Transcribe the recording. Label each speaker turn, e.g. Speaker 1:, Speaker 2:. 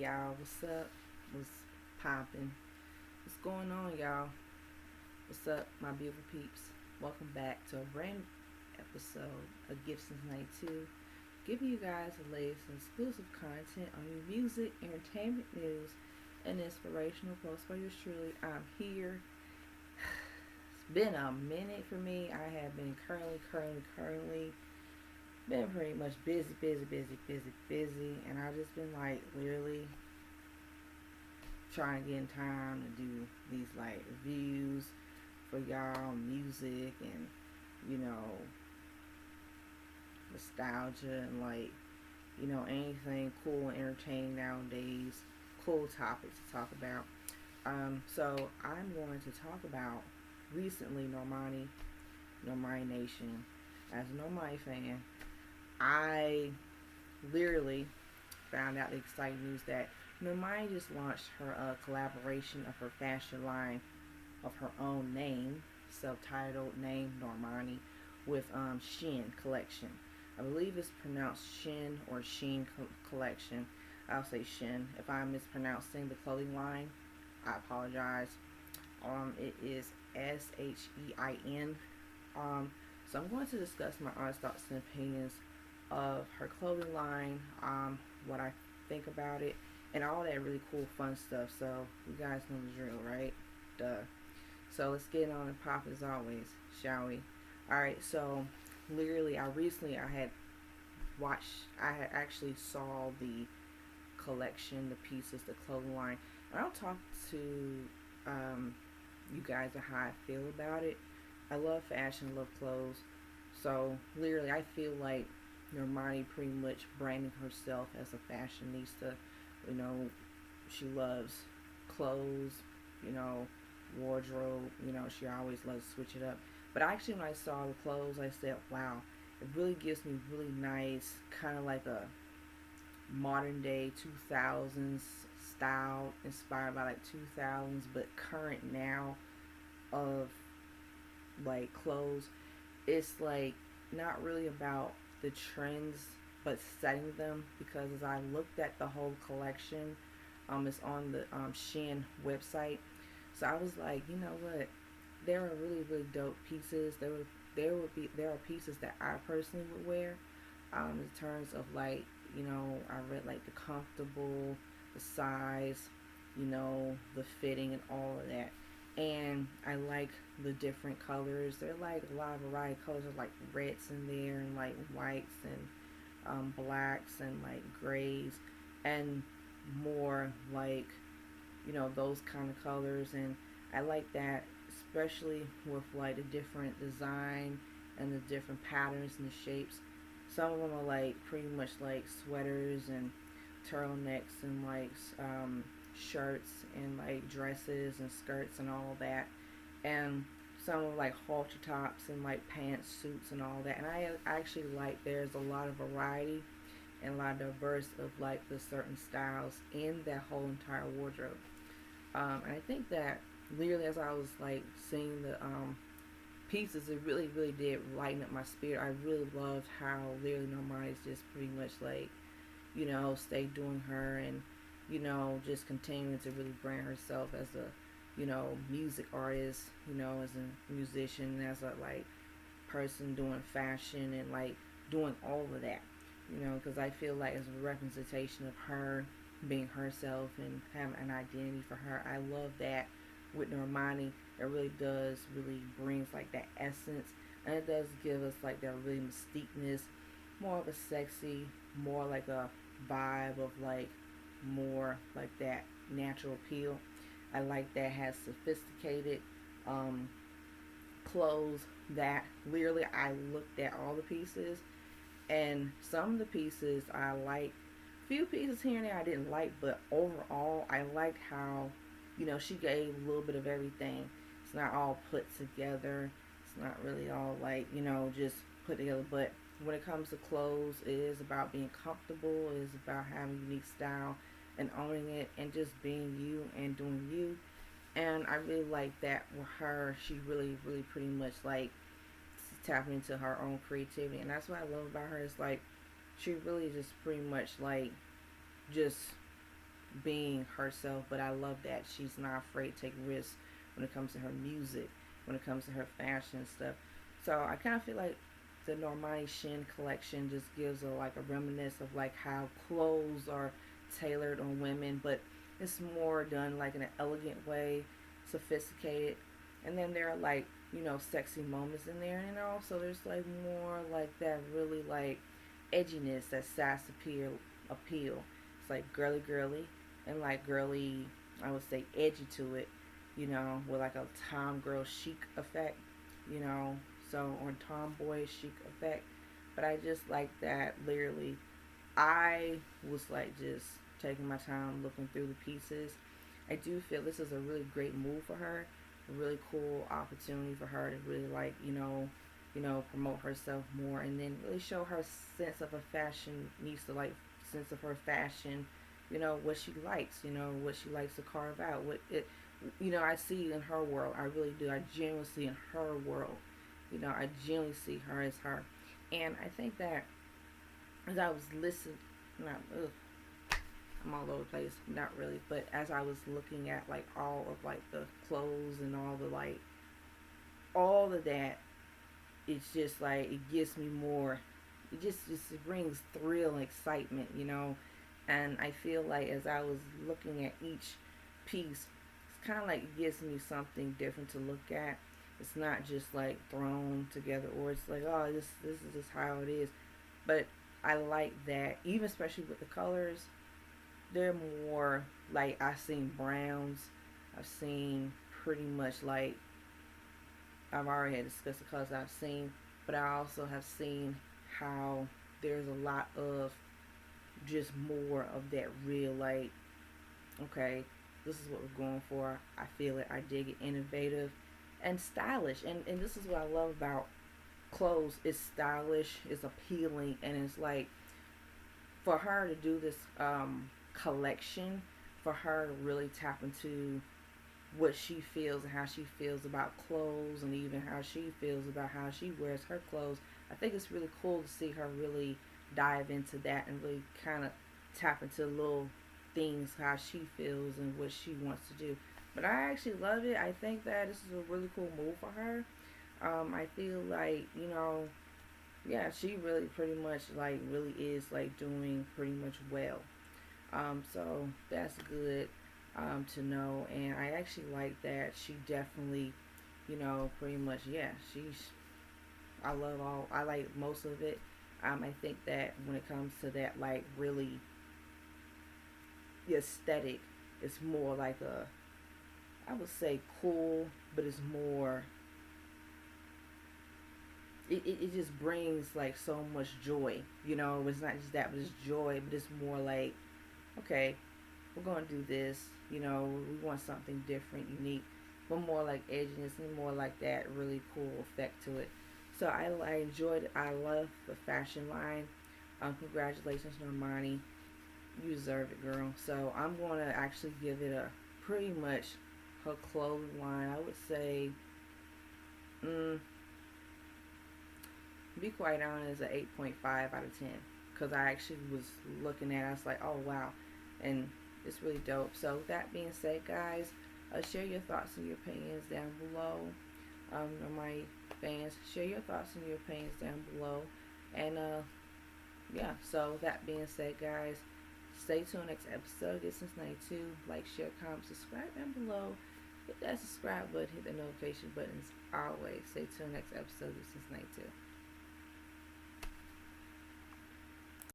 Speaker 1: y'all, what's up? What's poppin'? What's going on, y'all? What's up, my beautiful peeps? Welcome back to a brand new episode of Gifts Since 92, giving you guys the latest and exclusive content on your music, entertainment news, and inspirational posts by yours truly. I'm here. It's been a minute for me. I have been currently been pretty much busy, and I've just been like literally trying to get in time to do these like reviews for y'all music and you know nostalgia and like anything cool and entertaining nowadays, cool topics to talk about. So I'm going to talk about recently Normani Nation. As a Normani fan, I literally found out the exciting news that Normani just launched her collaboration of her fashion line of her own name, self-titled name Normani, with SHEIN collection. I believe it's pronounced SHEIN or SHEIN collection. I'll say SHEIN. If I'm mispronouncing the clothing line, I apologize. It is SHEIN. So I'm going to discuss my honest thoughts and opinions of her clothing line, what I think about it, and all that really cool fun stuff. So you guys know the drill, right? Duh. So let's get on and pop as always, shall we? Alright, so literally I had actually saw the collection, the pieces, the clothing line. And I'll talk to you guys on how I feel about it. I love fashion, love clothes. So literally I feel like Normani pretty much branding herself as a fashionista. You know, she loves clothes, wardrobe. She always loves to switch it up. But actually, when I saw the clothes, I said, wow, it really gives me really nice, kind of like a modern day 2000s style, inspired by like 2000s, but current now of like clothes. It's like not really about the trends but setting them, because as I looked at the whole collection, it's on the SHEIN website. So I was like, you know what, there are really dope pieces. There are pieces that I personally would wear, in terms of like, I read like the comfortable, the size, the fitting and all of that. And I like the different colors. There are like a lot of variety of colors. There's like reds in there and like whites and blacks and like grays and more like those kind of colors. And I like that, especially with like the different design and the different patterns and the shapes. Some of them are like pretty much like sweaters and turtlenecks and like shirts and like dresses and skirts and all that, and some of like halter tops and like pants, suits and all that. And I actually like there's a lot of variety and a lot of diverse of like the certain styles in that whole entire wardrobe. And I think that literally as I was like seeing the pieces, it really did lighten up my spirit. I really loved how literally Normani is just pretty much like stay doing her, and just continuing to really brand herself as a music artist, as a musician, as a like person doing fashion and like doing all of that, because I feel like it's a representation of her being herself and having an identity for her. I love that with Normani. It really does really brings like that essence, and it does give us like that really mystiqueness, more of a sexy, more like a vibe of like more like that natural appeal. I like that has sophisticated clothes that literally I looked at all the pieces, and some of the pieces I like, few pieces here and there I didn't like, but overall I liked how she gave a little bit of everything. It's not all put together, it's not really all like just put together, but when it comes to clothes, it is about being comfortable, it is about having unique style and owning it and just being you and doing you. And I really like that with her. She really pretty much like tapping into her own creativity, and that's what I love about her. Is like she really just pretty much like just being herself, but I love that she's not afraid to take risks when it comes to her music, when it comes to her fashion and stuff. So I kind of feel like the Normani SHEIN collection just gives a like a reminiscence of like how clothes are tailored on women, but it's more done like in an elegant way, sophisticated. And then there are like, you know, sexy moments in there, and also there's like more like that really like edginess, that sass appeal. It's like girly and like girly, I would say edgy to it, you know, with like a tom girl chic effect, you know, so or tomboy chic effect. But I just like that literally. I was like just taking my time looking through the pieces. I do feel this is a really great move for her, a really cool opportunity for her to really like, promote herself more and then really show her sense of a fashionista, like sense of her fashion, what she likes, what she likes to carve out, what it, I see in her world. I really do. I genuinely see in her world. I genuinely see her as her. And I think that as I was listening, not, ugh, I'm all over the place, not really, but as I was looking at like all of like the clothes and all the like, all of that, it's just like, it gives me more, it just it brings thrill and excitement, and I feel like as I was looking at each piece, it's kind of like it gives me something different to look at. It's not just like thrown together, or it's like, oh, this is just how it is. But I like that, even especially with the colors, they're more like, I've seen browns, I've seen pretty much like, I've already had discussed the colors I've seen, but I also have seen how there's a lot of just more of that real, like, okay, this is what we're going for. I feel it, I dig it, innovative and stylish. And this is what I love about clothes. It's stylish, it's appealing, and it's like, for her to do this collection, for her to really tap into what she feels and how she feels about clothes, and even how she feels about how she wears her clothes. I think it's really cool to see her really dive into that and really kind of tap into little things, how she feels and what she wants to do. But I actually love it. I think that this is a really cool move for her. I feel like, yeah, she really pretty much like really is like doing pretty much well. So that's good to know, and I actually like that she definitely, pretty much, yeah, she's. I love all. I like most of it. I think that when it comes to that, like really, the aesthetic, it's more like a, I would say cool, but it's more. It just brings like so much joy. It's not just that, but it's joy, but it's more like, okay, we're going to do this. We want something different, unique, but more like edginess and more like that really cool effect to it. So I enjoyed it. I love the fashion line. Congratulations, Normani. You deserve it, girl. So I'm going to actually give it a pretty much her clothing line. I would say, to be quite honest, an 8.5 out of 10. Because I actually was looking at it, I was like, oh wow. And it's really dope. So with that being said, guys, share your thoughts and your opinions down below. My fans, share your thoughts and your opinions down below. And yeah, so with that being said, guys, stay tuned next episode. This is 92. Like, share, comment, subscribe down below. Hit that subscribe button, hit the notification buttons always. Stay tuned next episode. This is 92.